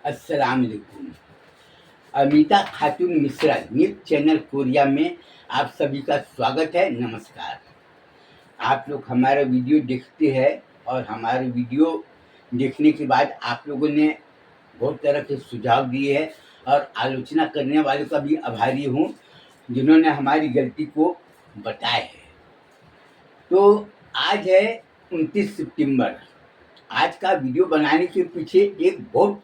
अस्सलाम वालेकुम। अमिता खातून Mishra news channel Korea में आप सभी का स्वागत है। नमस्कार। आप लोग हमारा वीडियो देखते हैं और हमारे वीडियो देखने के बाद आप लोगों ने बहुत तरह के सुझाव दिए हैं और आलोचना करने वालों का भी आभारी हूँ जिन्होंने हमारी गलती को बताया है। तो आज है 29 सितंबर। आज का वीडियो बनाने के पीछे एक बहुत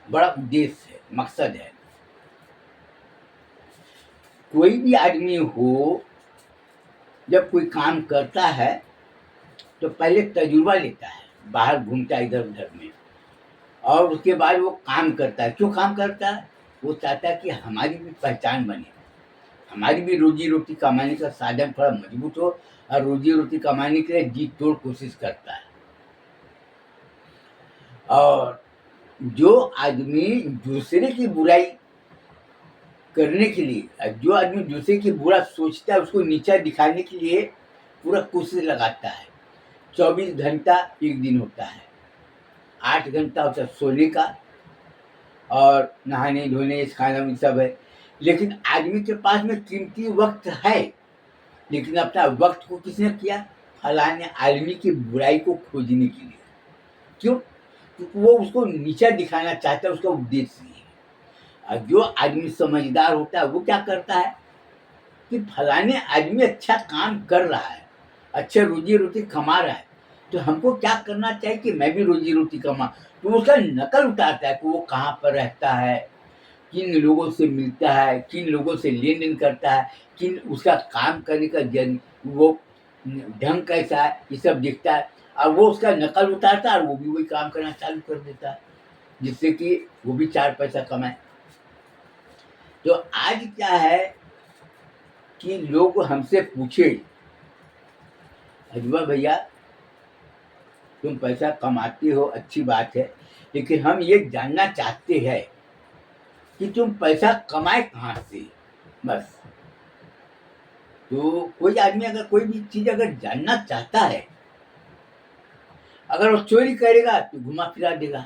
बड़ा उद्देश्य है, मकसद है। कोई भी आदमी हो, जब कोई काम करता है तो पहले तजुर्बा लेता है, बाहर घूमता है इधर उधर में, और उसके बाद वो काम करता है। क्यों काम करता है? वो चाहता है कि हमारी भी पहचान बने, हमारी भी रोजी रोटी कमाने का साधन थोड़ा मजबूत हो, और रोजी रोटी कमाने के लिए जी तोड़ कोशिश करता है। और जो आदमी दूसरे की बुराई करने के लिए, जो आदमी दूसरे की बुरा सोचता है, उसको नीचा दिखाने के लिए पूरा कोशिश लगाता है। 24 घंटा एक दिन होता है, 8 घंटा होता है सोने का, और नहाने धोने खाना में सब है। लेकिन आदमी के पास में कीमती वक्त है, लेकिन अपना वक्त को किसने किया? फलाने आदमी की बुराई को खोजने के लिए। क्यों? क्योंकि वो उसको नीचा दिखाना चाहता है, उसका उद्देश्य ये है। और जो आदमी समझदार होता है वो क्या करता है कि फलाने आदमी अच्छा काम कर रहा है, अच्छा रोजी रोटी कमा रहा है, तो हमको क्या करना चाहिए कि मैं भी रोजी रोटी कमा। तो उसका नकल उतारता है कि वो कहाँ पर रहता है, किन लोगों से मिलता है, किन लोगों से लेन देन करता है, किन उसका काम करने का वो ढंग कैसा है, ये सब दिखता है। और वो उसका नकल उतारता है और वो भी वही काम करना चालू कर देता है, जिससे कि वो भी 4 पैसा कमाए। तो आज क्या है कि लोग हमसे पूछे, अजवा भैया तुम पैसा कमाते हो, अच्छी बात है, लेकिन हम ये जानना चाहते हैं कि तुम पैसा कमाए कहाँ से। बस। तो कोई आदमी अगर कोई भी चीज अगर जानना चाहता है, अगर वो चोरी करेगा तो घुमा फिरा देगा,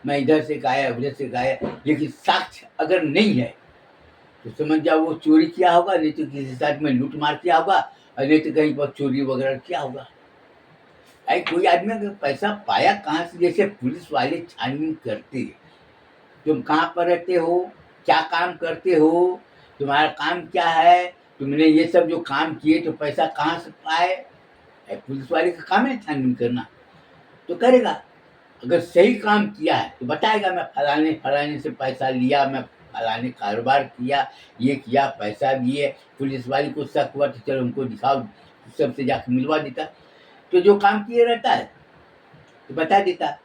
मैं इधर से गाया उधर से गाया, लेकिन साक्ष्य अगर नहीं है तो समझ जाओ वो चोरी किया होगा, नहीं तो किसी साथ में लूट मार किया होगा, और नहीं तो कहीं पर चोरी वगैरह किया होगा। अरे कोई आदमी अगर पैसा पाया कहाँ से, जैसे पुलिस वाले छानबीन करते हैं, तुम कहाँ पर रहते हो, क्या काम करते हो, तुम्हारा काम क्या है, तुमने ये सब जो काम किए तो पैसा कहाँ से पाए। पुलिस वाले का काम है छानबीन करना, तो करेगा। अगर सही काम किया है तो बताएगा मैं फलाने फलाने से पैसा लिया, मैं फलाने कारोबार किया, ये किया, पैसा दिए। पुलिस वाले को शक हुआ तो चलो उनको दिखाओ, सबसे जाकर मिलवा देता। तो जो काम किए रहता है तो बता देता।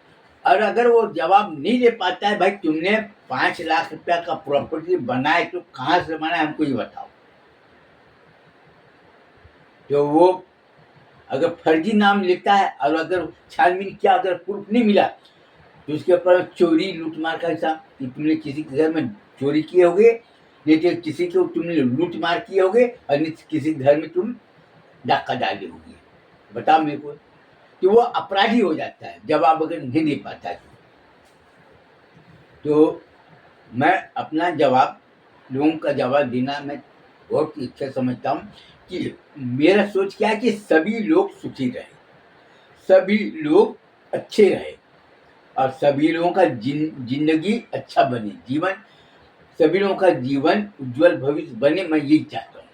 और अगर वो जवाब नहीं दे पाता है, भाई तुमने 5 लाख रुपया का प्रॉपर्टी बनाए तो कहाँ से बनाए, हमको ये बताओ, तो वो अगर फर्जी नाम लेता है और अगर छानबीन किया, अगर प्रूफ नहीं मिला, तो उसके ऊपर चोरी लूटमार का हिसाब कि तुमने किसी के घर में चोरी किए होगे, नहीं तो किसी को तुमने लूट मार किए होगे, और नहीं किसी घर में तुम डाका डाले होगे। बताओ मेरे को। तो वो अपराधी हो जाता है जवाब अगर नहीं दे पाता है। तो मैं अपना जवाब, लोगों का जवाब देना मैं बहुत अच्छा समझता हूँ कि मेरा सोच क्या है कि सभी लोग सुखी रहे, सभी लोग अच्छे रहे, और सभी लोगों का जिंदगी अच्छा बने, जीवन, सभी लोगों का जीवन उज्जवल भविष्य बने, मैं यही चाहता हूँ।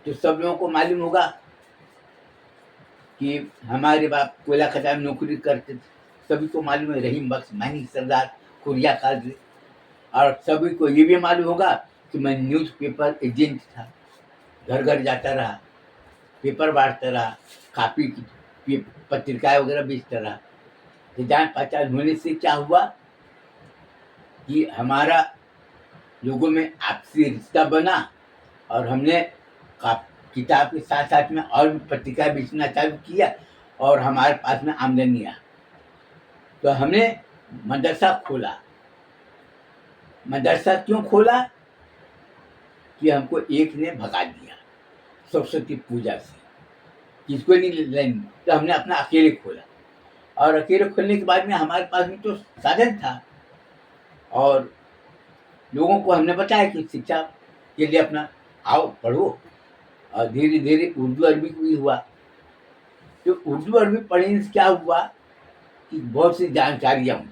तो सब लोगों को मालूम होगा कि हमारे बाप कोयला खदान में नौकरी करते थे, सभी को मालूम है, रहीम बख्श, मानी सरदार, कुरिया कादरी। और सभी को ये भी मालूम होगा कि मैं न्यूज़पेपर एजेंट था, घर घर जाता रहा, पेपर बांटता रहा, कापी पत्रिकाएं वगैरह बेचता रहा। तो जान पहचान होने से क्या हुआ कि हमारा लोगों में आपसी रिश्ता बना, और हमने किताब के साथ साथ में और भी पत्रिकाएं बेचना चालू किया, और हमारे पास में आमदनी आ। तो हमने मदरसा खोला। मदरसा क्यों खोला कि हमको एक ने भगा दिया सरस्वती पूजा से, किसको नहीं लेनी, तो हमने अपना अकेले खोला। और अकेले खुलने के बाद में हमारे पास में तो साधन था, और लोगों को हमने बताया कि शिक्षा के लिए अपना आओ पढ़ो, और धीरे धीरे उर्दू अरबी भी हुआ। तो उर्दू अरबी पढ़ने से क्या हुआ कि बहुत सी जानकारियाँ हुई।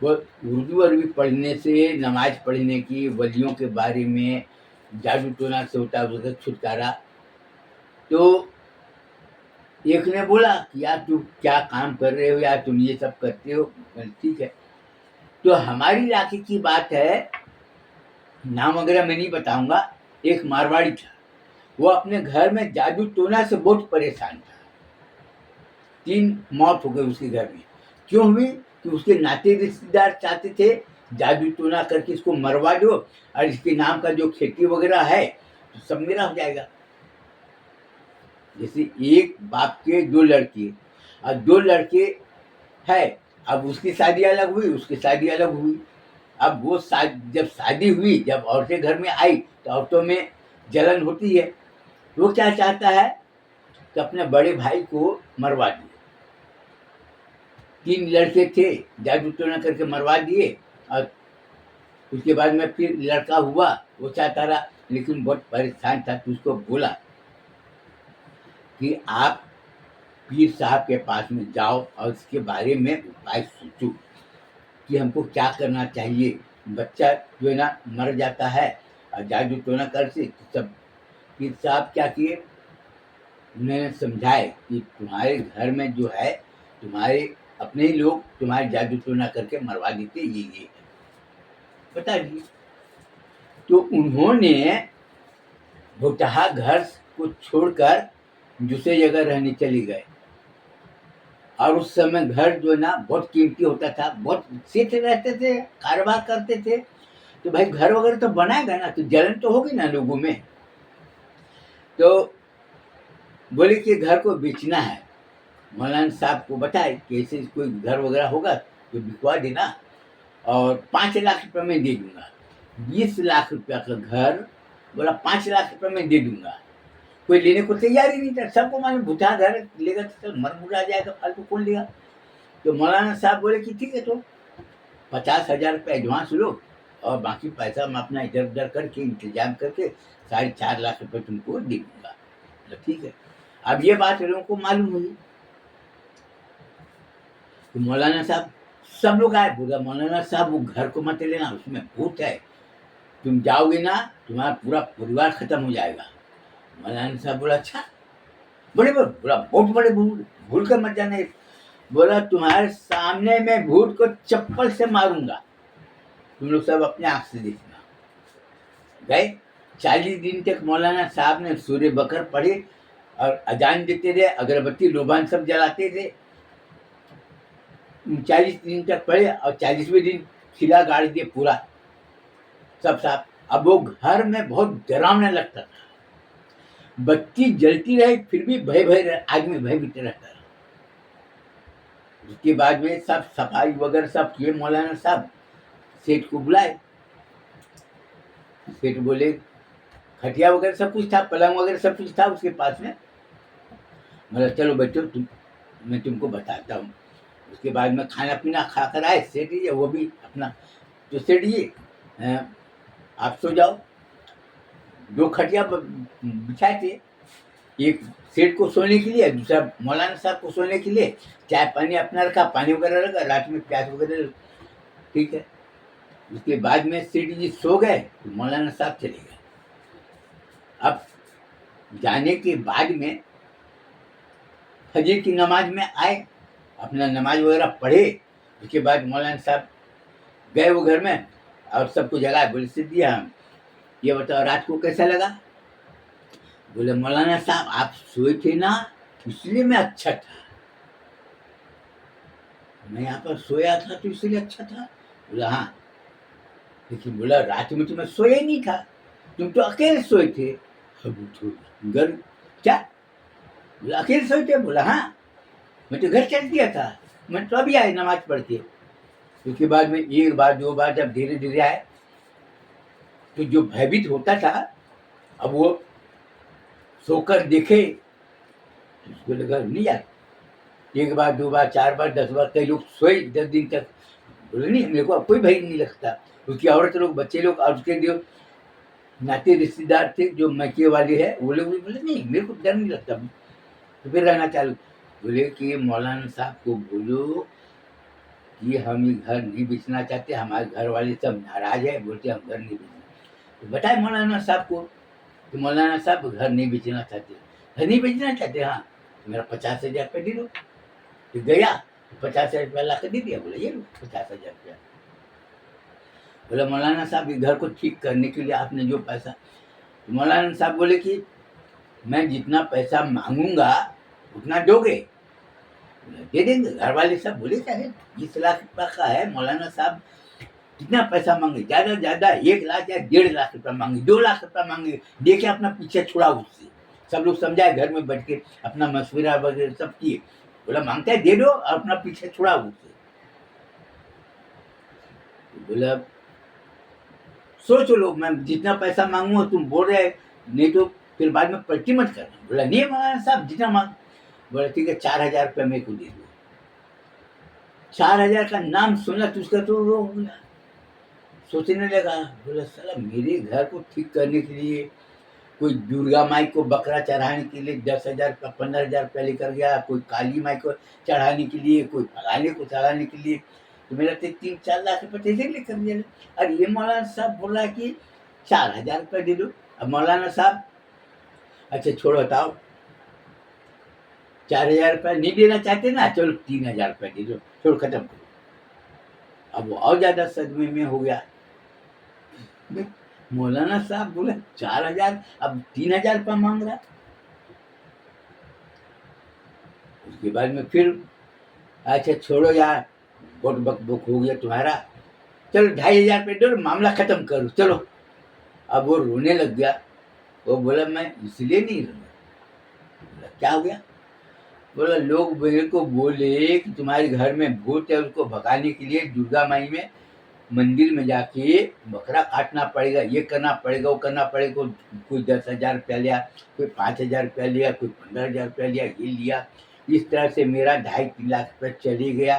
वो उर्दू अरबी पढ़ने से नमाज पढ़ने की, वलियों के बारे में, जादू टोना से होता है उसका छुटकारा। तो एक ने बोला कि यार तुम क्या काम कर रहे हो यार, तुम ये सब करते हो। ठीक है। तो हमारी इलाके की बात है, नाम वगैरह मैं नहीं बताऊंगा। एक मारवाड़ी था, वो अपने घर में जादू टोना से बहुत परेशान था। 3 मौत हो गई उसके घर में। क्यों हुई? कि उसके नाते रिश्तेदार चाहते थे जादू टोना करके इसको मरवा दो, और इसके नाम का जो खेती वगैरह है तो सब मेरा हो जाएगा। जैसे एक बाप के 2 लड़के, और 2 लड़के है, अब उसकी शादी अलग हुई, उसकी शादी अलग हुई। अब वो जब शादी हुई, जब औरतें घर में आई तो औरतों में जलन होती है। वो क्या चाहता है कि अपने बड़े भाई को मरवा दिए। 3 लड़के थे, जादू टोना करके मरवा दिए, और उसके बाद में फिर लड़का हुआ, वो चाहता रहा, लेकिन बहुत परेशान था। तो उसको बोला कि आप पीर साहब के पास में जाओ और इसके बारे में उपाय सोचो कि हमको क्या करना चाहिए। बच्चा जो है ना मर जाता है, और जादू टोना कर से तो सब पीर साहब क्या किए, उन्होंने समझाए कि तुम्हारे घर में जो है, तुम्हारे अपने ही लोग तुम्हारे जादू टोना करके मरवा देते, ये है। बता दिए। तो उन्होंने भुतहा घर को छोड़कर दूसरे जगह रहने चले गए। और उस समय घर जो है ना बहुत कीमती होता था, बहुत सेठ रहते थे, कारोबार करते थे। तो भाई घर वगैरह तो बनाएगा ना, तो जलन तो होगी ना लोगों में। तो बोले कि घर को बेचना है। मौलाना साहब को बताए कि ऐसे कोई घर वगैरह होगा तो बिकवा देना, और 5 लाख रुपए में दे दूंगा। 20 लाख रुपया का घर, बोला 5 लाख रुपए में दे दूंगा। कोई लेने को तैयार ही नहीं था। सबको मालूम भूटा घर लेगा तो मर मुरा जाएगा, फालतू कौन लेगा। तो मौलाना साहब बोले कि ठीक है, तो 50,000 रुपये एडवांस लो, और बाकी पैसा मैं अपना इधर उधर करके इंतजाम करके 4.5 लाख रुपए तुमको दे दूंगा। तो ठीक है। अब ये बात लोगों को मालूम हुई। तो मौलाना साहब, सब लोग आए, बोला मौलाना साहब वो घर को मत लेना, उसमें भूत है, तुम जाओगे ना तुम्हारा पूरा परिवार खत्म हो जाएगा। मौलाना साहब बोला अच्छा, बोला बहुत बड़े भूल कर मत जाना। बोला तुम्हारे सामने मैं भूत को चप्पल से मारूंगा, तुम लोग सब अपने आंख से देखना। गए। 40 दिन तक मौलाना साहब ने सूर्य बकर पढ़े, और अजान देते रहे, अगरबत्ती लोबान सब जलाते थे। 40 दिन तक पढ़े, और 40वें दिन खिला गाड़ दिए पूरा सब साफ। अब वो घर में बहुत डरावना लगता था। बत्ती जलती रहे फिर भी आदमी भयभीत रहता रहा। उसके बाद में सब सफाई वगैरह सब किए मौलाना साहब। सेठ को बुलाए। सेठ बोले खटिया वगैरह सब कुछ था, पलंग वगैरह सब कुछ था उसके पास में। बोला चलो बच्चों मैं तुमको बताता हूँ। उसके बाद में खाना पीना खा कर आए सेठ जी, वो भी अपना। तो सेठ जी आप सो जाओ। 2 खटिया बिछाए थे, एक सेठ को सोने के लिए, दूसरा मौलाना साहब को सोने के लिए। चाय पानी अपना रखा, पानी वगैरह रखा, रात में प्याज वगैरह। ठीक है। उसके बाद में सेठ जी सो गए, तो मौलाना साहब चले गए। अब जाने के बाद में फजर की नमाज में आए, अपना नमाज वगैरह पढ़े। उसके बाद मौलाना साहब गए वो घर में, और सबको जगाए। बोले सिद्धि ये बताओ रात को कैसा लगा। बोले मौलाना साहब आप सोए थे ना, इसलिए मैं अच्छा था, मैं यहाँ पर सोया था तो इसलिए अच्छा था। बोला हाँ, लेकिन बोला रात में तो मैं सोया ही नहीं था, तुम तो अकेले सोए थे। घर क्या? बोला अकेले सोए थे। बोला हाँ, मैं तो घर चल दिया था, मैं तो अभी आए नमाज पढ़ के। उसके बाद में 1 बार 2 बार जब धीरे धीरे आए, तो जो भयभीत होता था, अब वो सोकर देखे तो उसको लगा नहीं यार एक बार, 2 बार, 4 बार, 10 बार, कई लोग सोए 10 दिन तक। बोले नहीं, मेरे को अब कोई भय नहीं लगता। उसकी औरत लोग, बच्चे लोग और उसके जो नाते रिश्तेदार थे, जो मैके वाले हैं, वो लोग भी बोले नहीं, मेरे को डर नहीं लगता। तो फिर रहना चालू। बोले कि मौलाना साहब को बोलो कि हम ये घर नहीं बेचना चाहते, हमारे घर वाले सब नाराज है, बोलते हम घर नहीं बेचना। तो बताए मौलाना साहब को कि मौलाना साहब घर नहीं बेचना चाहते। घर नहीं बेचना चाहते, हाँ, तो मेरा 50,000 रुपये दे दो। तो गया, 50,000 रुपया ला कर दे दिया। बोला ये लो 50,000 रुपया। बोला मौलाना साहब ये घर को ठीक करने के लिए आपने जो पैसा। तो मौलाना साहब बोले कि मैं जितना पैसा मांगूंगा उतना दोगे। दे देंगे। घर वाले सब बोले चाहे 20 लाख रुपया का है, मौलाना साहब कितना पैसा मांगे, ज्यादा ज्यादा 1 लाख या 1.5 लाख रुपया मांगे, 2 लाख रुपया मांगे, देखे अपना पीछे छुड़ा उससे। सब लोग समझाए, घर में बैठ के अपना मशवरा वगैरह सब किए। बोला मांगता है दे दो और अपना पीछे छुड़ा उससे। बोला सोचो लो, मैं जितना पैसा मांगूंगा तुम बोल रहे, नहीं तो फिर बाद में पलटी मत करना। बोला नहीं मौलाना साहब जितना मांग। बोला ठीक है 4,000 रुपया मेरे को दे दो। 4,000 का नाम सुना तो उसका तो रो हो गया, सोचने लगा। बोला साला मेरे घर को ठीक करने के लिए कोई दुर्गा माई को बकरा चढ़ाने के लिए 10,000 रुपया 15,000 रुपया लेकर गया, कोई काली माई को चढ़ाने के लिए, कोई फलाने को चढ़ाने के लिए, तो मेरा तो 3-4 लाख रुपये ऐसे लेकर गया। और ये मौलाना साहब बोल रहा है कि 4,000 रुपया दे दो। अब मौलाना साहब अच्छा छोड़ो हटाओ, 4,000 रुपया नहीं देना चाहते ना, चलो 3,000 रुपया दे दो, छोड़ खत्म करो। अब वो और ज्यादा सदमे में हो गया। मौलाना साहब बोले 4,000, अब 3,000 रुपया मांग रहा। उसके बाद में फिर अच्छा छोड़ो यार, बहुत बकबक हो गया तुम्हारा, चलो 2,500 रुपये दो, मामला खत्म करो चलो। अब वो रोने लग गया। वो बोला मैं इसलिए नहीं रोना। बोला क्या हो गया। बोला लोग मेरे को बोले कि तुम्हारे घर में भूत है, उसको भगाने के लिए दुर्गा माई में मंदिर में जाके बकरा काटना पड़ेगा, ये करना पड़ेगा, वो करना पड़ेगा। कोई 10,000 रुपया लिया, कोई 5,000 रुपया लिया, कोई 15,000 रुपया लिया, ये लिया। इस तरह से मेरा 2.5-3 लाख रुपया चले गया।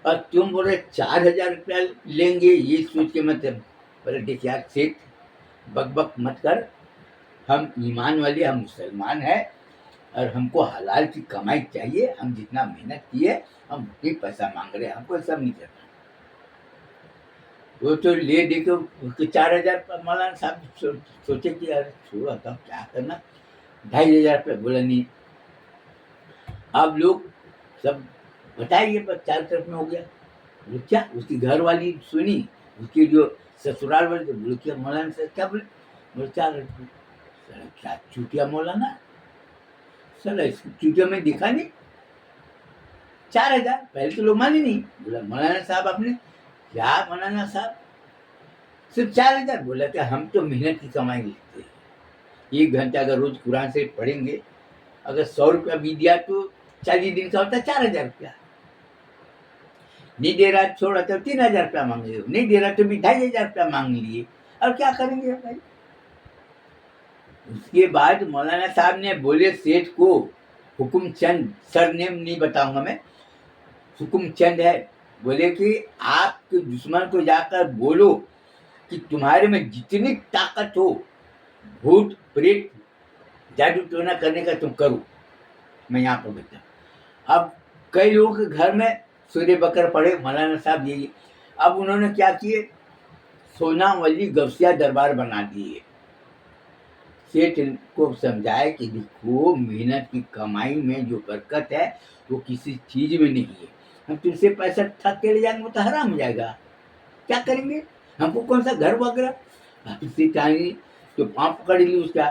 और तुम बोल रहे 4,000 रुपया लेंगे, ये सोच के मतलब। बोले देख यार सेठ, बक मत कर, हम ईमान वाले, हम मुसलमान हैं और हमको हलाल की कमाई चाहिए। हम जितना मेहनत किए हम उतनी पैसा मांग रहे हैं, हमको सब नहीं करना। वो तो ले दे के उसके 4,000 मौलाना साहब सोचे कि यार छोड़ो तब क्या करना, 2,500 रुपये। बोला नहीं। अब लोग सब बताइए बस चारों तरफ में हो गया। बोले क्या, उसकी घर वाली सुनी, उसकी जो ससुराल वाले, बोले क्या मौलाना साहब क्या बोले। बोले 4,000। क्या चूतिया मौलाना, सर इसको चूतिया में दिखा नहीं। 4,000 पहले तो लोग माने नहीं। बोला मौलाना साहब आपने क्या, मौलाना साहब सिर्फ 4,000। बोला कि हम तो मेहनत की कमाई लेते हैं, 1 घंटा अगर रोज कुरान से पढ़ेंगे, अगर 100 रुपया भी दिया तो 40 दिन का होता है 4,000 रुपया। नहीं दे रहा छोड़ा तो 3,000 रुपया मांग लिए, नहीं दे रहा तो भी 2,500 रुपया मांग लिए। और क्या करेंगे भाई। उसके बाद मौलाना साहब ने बोले सेठ को, हुकुम चंद, सरनेम नहीं बताऊंगा मैं, हुकुम चंद है, बोले कि आपके दुश्मन को जाकर बोलो कि तुम्हारे में जितनी ताकत हो, भूत प्रेत जादू टोना करने का तुम करो, मैं यहाँ पर बैठा। अब कई लोगों के घर में सूर्य बकर पड़े, मौलाना साहब यही। अब उन्होंने क्या किए, सोनावली गौसिया दरबार बना दिए। सेठ को समझाए कि देखो मेहनत की कमाई में जो बरकत है वो किसी चीज में नहीं है। हम तुझसे पैसा ठग के ले जाएंगे वो तो हराम हो जाएगा, क्या करेंगे, हमको कौन सा घर वगैरह। आप इससे चाहिए तो पाँव पकड़ ली उसका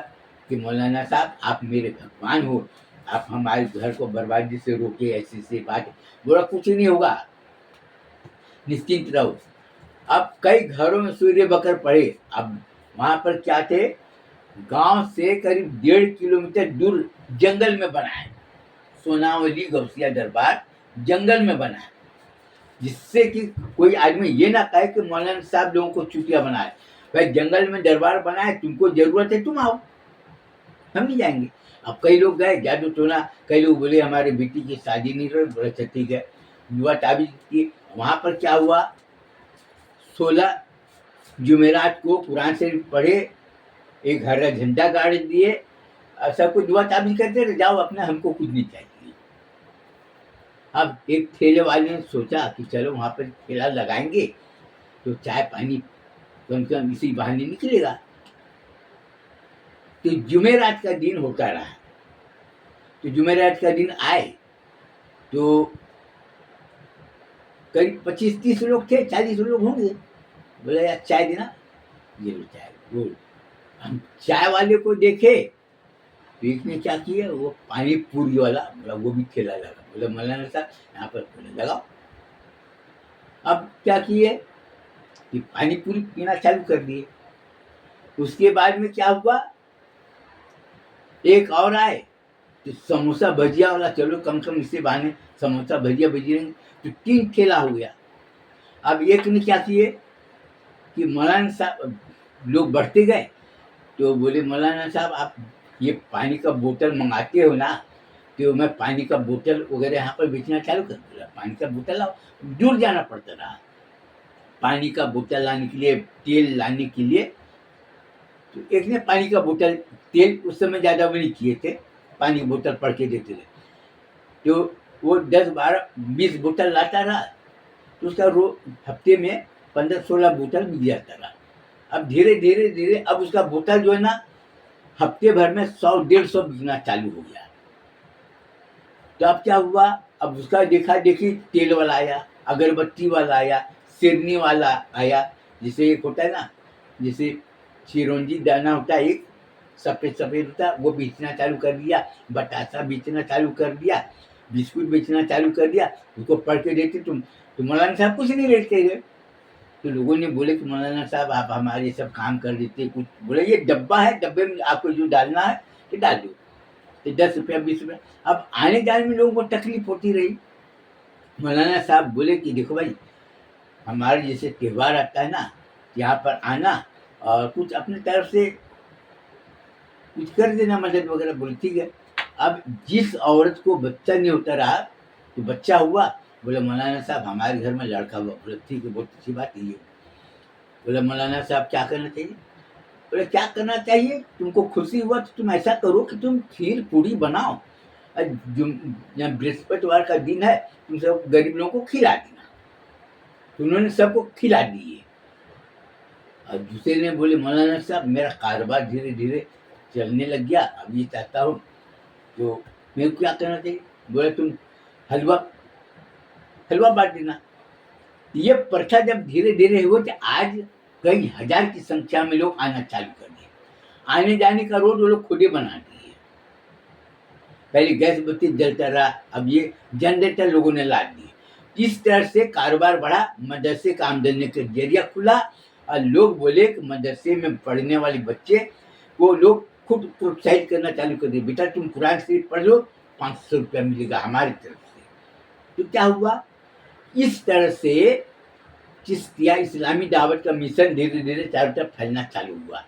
कि मौलाना साहब आप मेरे भगवान हो, आप हमारे घर को बर्बादी से रोके, ऐसी से बात। बोला कुछ नहीं होगा, निश्चिंत रहो। अब कई घरों में सूर्य बकर पड़े। अब वहां पर क्या थे, गांव से करीब 1.5 किलोमीटर दूर जंगल में बना है सोनावली गौसिया दरबार, जंगल में बना है, जिससे कि कोई आदमी ये ना कहे कि मौलाना साहब लोगों को चुटिया बनाए। भाई जंगल में दरबार बना है, तुमको जरूरत है तुम आओ, हम नहीं जाएंगे। अब कई लोग गए जादू टोना, कई लोग बोले हमारे बेटी की शादी नहीं रही, बोले अच्छा ठीक है, जुआ ताबीज की। वहां पर क्या हुआ, 16 जुमेरात को कुरान शरीफ पढ़े, एक हरा झंडा गाड़ दिए, सबको दुआ ताबीज करते रहे, जाओ अपना, हमको कुछ नहीं चाहिए। अब एक ठेले वाले ने सोचा कि चलो वहां पर ठेला लगाएंगे तो चाय पानी कम से कम इसी बहाने निकलेगा। तो जुमेरात का दिन होता रहा, तो जुमेरात का दिन आए तो करीब 25-30 लोग थे, 40 लोग होंगे। बोले यार चाय देना, ये लो चाय। वो हम चाय वाले को देखे तो इसने क्या किया, वो पानी पूरी वाला बोला, वो भी ठेला लगा। बोले मौलाना साहब यहाँ पर लगाओ। अब क्या किए कि पानी पूरी पीना चालू कर दिए। उसके बाद में क्या हुआ, एक और आए तो समोसा भजिया वाला, चलो कम से कम इससे बहाने समोसा भजिया भजी रहेंगे, तो 3 ठेला हो गया। अब एक ने क्या किए कि मौलाना साहब, लोग बढ़ते गए तो बोले मौलाना साहब आप ये पानी का बोतल मंगाते हो ना, तो मैं पानी का बोतल वगैरह यहाँ पर बेचना चालू कर दिया। पानी का बोतल लाओ, दूर जाना पड़ता रहा पानी का बोतल लाने के लिए, तेल लाने के लिए। तो एक ने पानी का बोतल, तेल उस समय ज़्यादा वो नहीं किए थे, पानी की बोतल पढ़ के देते थे, तो वो 10-12-20 बोतल लाता रहा, तो उसका हफ्ते में 15-16 बोतल बिक जाता रहा। अब धीरे धीरे धीरे अब उसका बोतल जो है ना, हफ्ते भर में 100-150 बिकना चालू हो गया। तो अब क्या हुआ, अब उसका देखा देखी तेल वाला आया, अगरबत्ती वाला आया, सिरनी वाला आया, जिसे एक होता है ना, जैसे चिरौंजी दाना होता है, एक सफेद सफेद होता है, वो बेचना चालू कर दिया, बतासा बेचना चालू कर दिया, बिस्कुट बेचना चालू कर दिया। उसको पढ़ के देते तो मौलाना साहब कुछ नहीं लेते गए। तो लोगों ने बोले कि मौलाना साहब आप हमारे सब काम कर देते कुछ। बोले ये डब्बा है, डब्बे में आपको जो डालना है कि डाल दो, तो 10 रुपया 20 रुपया। अब आने जाने में लोगों को तकलीफ होती रही। मौलाना साहब बोले कि देखो भाई, हमारे जैसे त्यौहार आता है ना, यहाँ पर आना और कुछ अपनी तरफ से कुछ कर देना, मदद वगैरह। बोले ठीक है। अब जिस औरत को बच्चा नहीं होता रहा, तो बच्चा हुआ, बोले मौलाना साहब हमारे घर में लड़का हुआ। बोले ठीक है, बहुत अच्छी बात है ये। बोले मौलाना साहब क्या करना चाहिए? बोले क्या करना चाहिए, तुमको खुशी हुआ तो तुम ऐसा करो कि तुम खीर पूड़ी बनाओ, बृहस्पतिवार का दिन है, तुम सब गरीब लोगों को खिला देना। तो उन्होंने सबको खिला दिए। और दूसरे ने बोले मौलाना साहब मेरा कारोबार धीरे धीरे चलने लग गया, अब ये चाहता हूँ, तो मेरे को क्या करना चाहिए? बोले तुम हलवा हलवा बांट देना। ये प्रथा जब धीरे धीरे हुआ तो आज कई हजार की संख्या में लोग आना चालू कर दिए। आने जाने का रोड वो लोग खुद ही बना दिए। पहले गैस बत्ती जलता रहा, अब ये जनरेटर लोगों ने ला दिए। इस तरह से कारोबार बढ़ा, मदरसे का आमदनी का जरिया खुला, और लोग बोले कि मदरसे में पढ़ने वाले बच्चे को लोग खुद प्रोत्साहित करना चालू कर दिए, बेटा तुम कुरान शरीफ पढ़ लो, 500 रुपया मिलेगा हमारी तरफ से। तो क्या हुआ, इस तरह से चिश्तिया इस्लामी दावत का मिशन धीरे धीरे चारों तरफ फैलना चालू हुआ।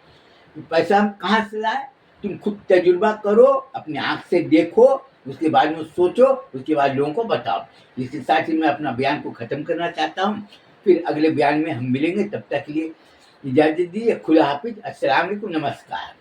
तो पैसा हम कहाँ से लाए? तुम खुद तजुर्बा करो, अपने आँख से देखो, उसके बाद में सोचो, उसके बाद लोगों को बताओ। इसके साथ ही मैं अपना बयान को ख़त्म करना चाहता हूँ। फिर अगले बयान में हम मिलेंगे, तब तक के लिए इजाज़त दीजिए। खुदा हाफिज़, अस्सलाम वालेकुम, नमस्कार।